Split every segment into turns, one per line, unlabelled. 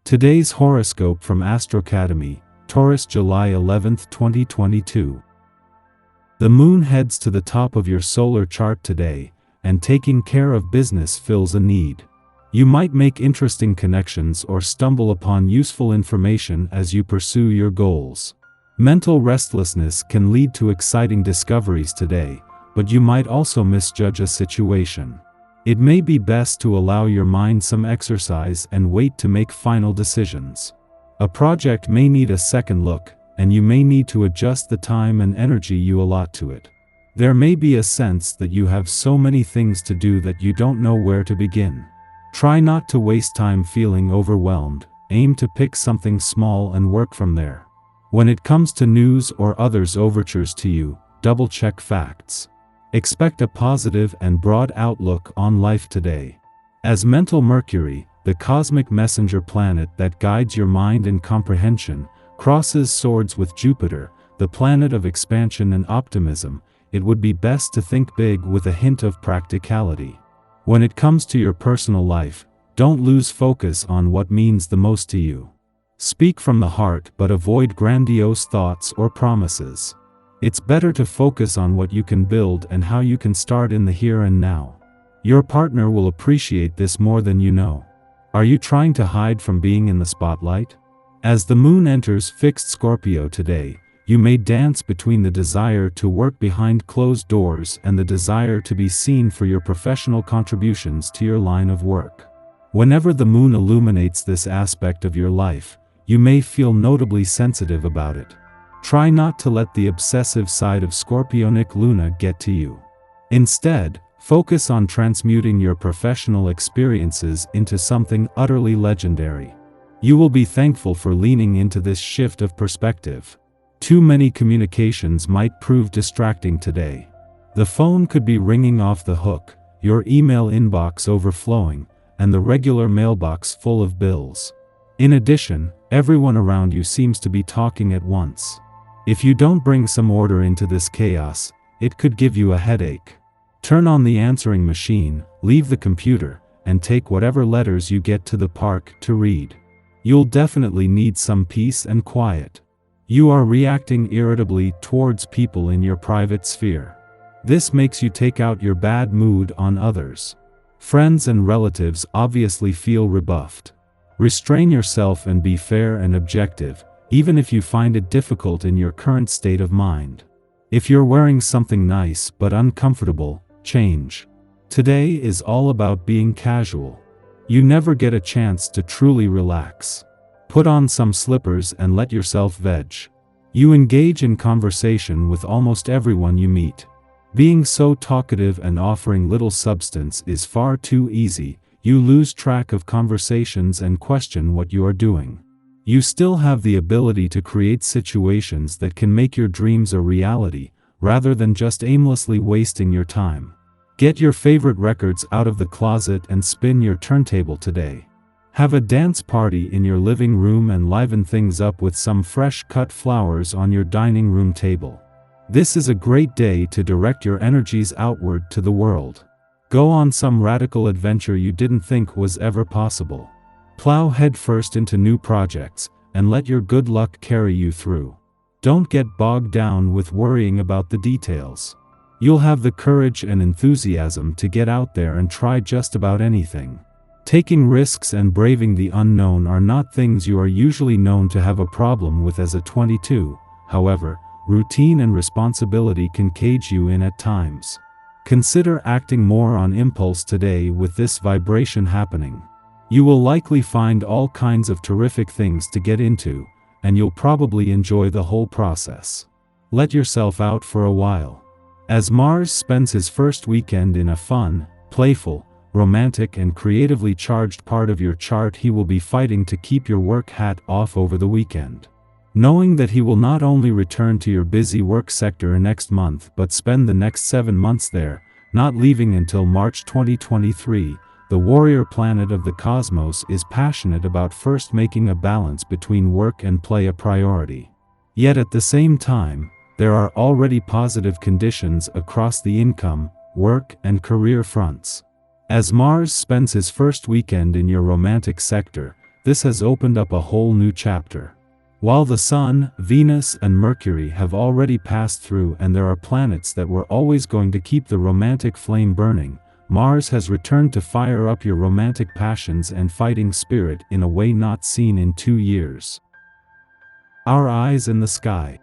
Today's horoscope from Astrocademy, Taurus, July 11, 2022. The moon heads to the top of your solar chart today, and taking care of business fills a need. You might make interesting connections or stumble upon useful information as you pursue your goals. Mental restlessness can lead to exciting discoveries today, but you might also misjudge a situation. It may be best to allow your mind some exercise and wait to make final decisions. A project may need a second look, and you may need to adjust the time and energy you allot to it. There may be a sense that you have so many things to do that you don't know where to begin. Try not to waste time feeling overwhelmed. Aim to pick something small and work from there. When it comes to news or others' overtures to you, double-check facts. Expect a positive and broad outlook on life today. As mental Mercury, the cosmic messenger planet that guides your mind and comprehension, crosses swords with Jupiter, the planet of expansion and optimism, it would be best to think big with a hint of practicality. When it comes to your personal life, don't lose focus on what means the most to you. Speak from the heart but avoid grandiose thoughts or promises. It's better to focus on what you can build and how you can start in the here and now. Your partner will appreciate this more than you know. Are you trying to hide from being in the spotlight? As the moon enters fixed Scorpio today, you may dance between the desire to work behind closed doors and the desire to be seen for your professional contributions to your line of work. Whenever the moon illuminates this aspect of your life, you may feel notably sensitive about it. Try not to let the obsessive side of Scorpionic Luna get to you. Instead, focus on transmuting your professional experiences into something utterly legendary. You will be thankful for leaning into this shift of perspective. Too many communications might prove distracting today. The phone could be ringing off the hook, your email inbox overflowing, and the regular mailbox full of bills. In addition, everyone around you seems to be talking at once. If you don't bring some order into this chaos, it could give you a headache. Turn on the answering machine, leave the computer, and take whatever letters you get to the park to read. You'll definitely need some peace and quiet. You are reacting irritably towards people in your private sphere. This makes you take out your bad mood on others. Friends and relatives obviously feel rebuffed. Restrain yourself and be fair and objective, even if you find it difficult in your current state of mind. If you're wearing something nice but uncomfortable, change. Today is all about being casual. You never get a chance to truly relax. Put on some slippers and let yourself veg. You engage in conversation with almost everyone you meet. Being so talkative and offering little substance is far too easy. You lose track of conversations and question what you are doing. You still have the ability to create situations that can make your dreams a reality, rather than just aimlessly wasting your time. Get your favorite records out of the closet and spin your turntable today. Have a dance party in your living room and liven things up with some fresh cut flowers on your dining room table. This is a great day to direct your energies outward to the world. Go on some radical adventure you didn't think was ever possible. Plow headfirst into new projects, and let your good luck carry you through. Don't get bogged down with worrying about the details. You'll have the courage and enthusiasm to get out there and try just about anything. Taking risks and braving the unknown are not things you are usually known to have a problem with as a 22, however, routine and responsibility can cage you in at times. Consider acting more on impulse today with this vibration happening. You will likely find all kinds of terrific things to get into, and you'll probably enjoy the whole process. Let yourself out for a while. As Mars spends his first weekend in a fun, playful, romantic and creatively charged part of your chart, he will be fighting to keep your work hat off over the weekend. Knowing that he will not only return to your busy work sector next month but spend the next 7 months there, not leaving until March 2023, the warrior planet of the cosmos is passionate about first making a balance between work and play a priority. Yet at the same time, there are already positive conditions across the income, work and career fronts. As Mars spends his first weekend in your romantic sector, this has opened up a whole new chapter. While the Sun, Venus, and Mercury have already passed through and there are planets that were always going to keep the romantic flame burning, Mars has returned to fire up your romantic passions and fighting spirit in a way not seen in 2 years. Our eyes in the sky.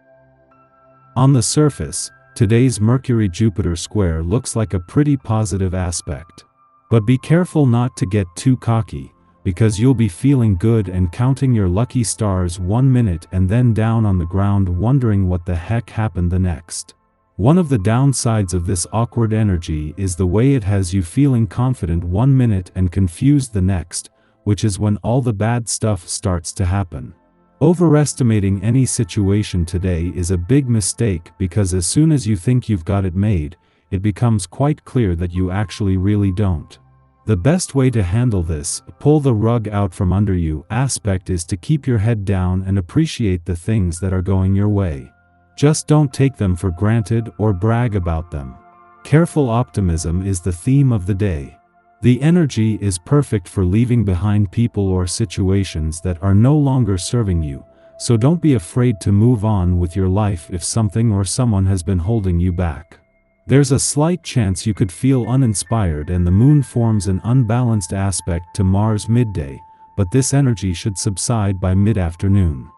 On the surface, today's Mercury-Jupiter square looks like a pretty positive aspect. But be careful not to get too cocky, because you'll be feeling good and counting your lucky stars 1 minute and then down on the ground wondering what the heck happened the next. One of the downsides of this awkward energy is the way it has you feeling confident 1 minute and confused the next, which is when all the bad stuff starts to happen. Overestimating any situation today is a big mistake because as soon as you think you've got it made, it becomes quite clear that you actually really don't. The best way to handle this, pull the rug out from under you aspect is to keep your head down and appreciate the things that are going your way. Just don't take them for granted or brag about them. Careful optimism is the theme of the day. The energy is perfect for leaving behind people or situations that are no longer serving you, so don't be afraid to move on with your life if something or someone has been holding you back. There's a slight chance you could feel uninspired and the moon forms an unbalanced aspect to Mars midday, but this energy should subside by mid-afternoon.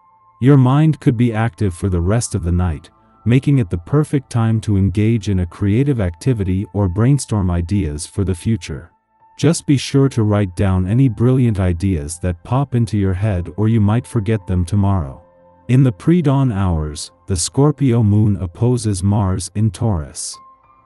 Your mind could be active for the rest of the night, making it the perfect time to engage in a creative activity or brainstorm ideas for the future. Just be sure to write down any brilliant ideas that pop into your head or you might forget them tomorrow. In the pre-dawn hours, the Scorpio moon opposes Mars in Taurus.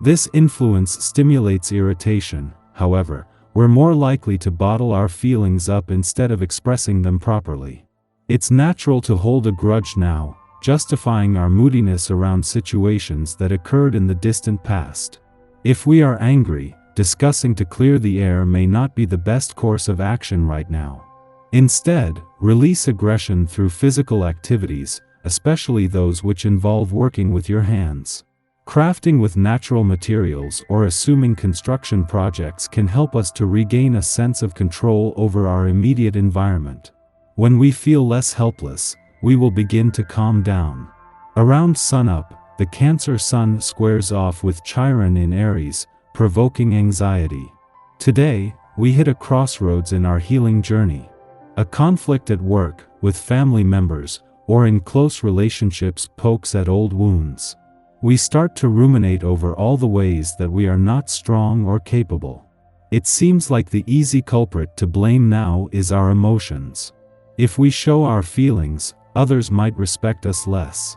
This influence stimulates irritation, however, we're more likely to bottle our feelings up instead of expressing them properly. It's natural to hold a grudge now, justifying our moodiness around situations that occurred in the distant past. If we are angry, discussing to clear the air may not be the best course of action right now. Instead, release aggression through physical activities, especially those which involve working with your hands. Crafting with natural materials or assuming construction projects can help us to regain a sense of control over our immediate environment. When we feel less helpless, we will begin to calm down. Around sunup, the Cancer Sun squares off with Chiron in Aries, provoking anxiety. Today, we hit a crossroads in our healing journey. A conflict at work, with family members, or in close relationships pokes at old wounds. We start to ruminate over all the ways that we are not strong or capable. It seems like the easy culprit to blame now is our emotions. If we show our feelings, others might respect us less.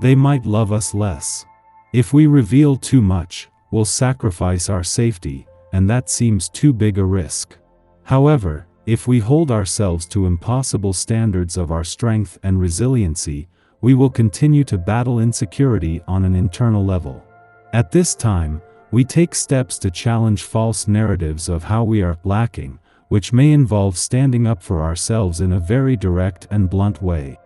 They might love us less. If we reveal too much, we'll sacrifice our safety, and that seems too big a risk. However, if we hold ourselves to impossible standards of our strength and resiliency, we will continue to battle insecurity on an internal level. At this time, we take steps to challenge false narratives of how we are lacking, which may involve standing up for ourselves in a very direct and blunt way.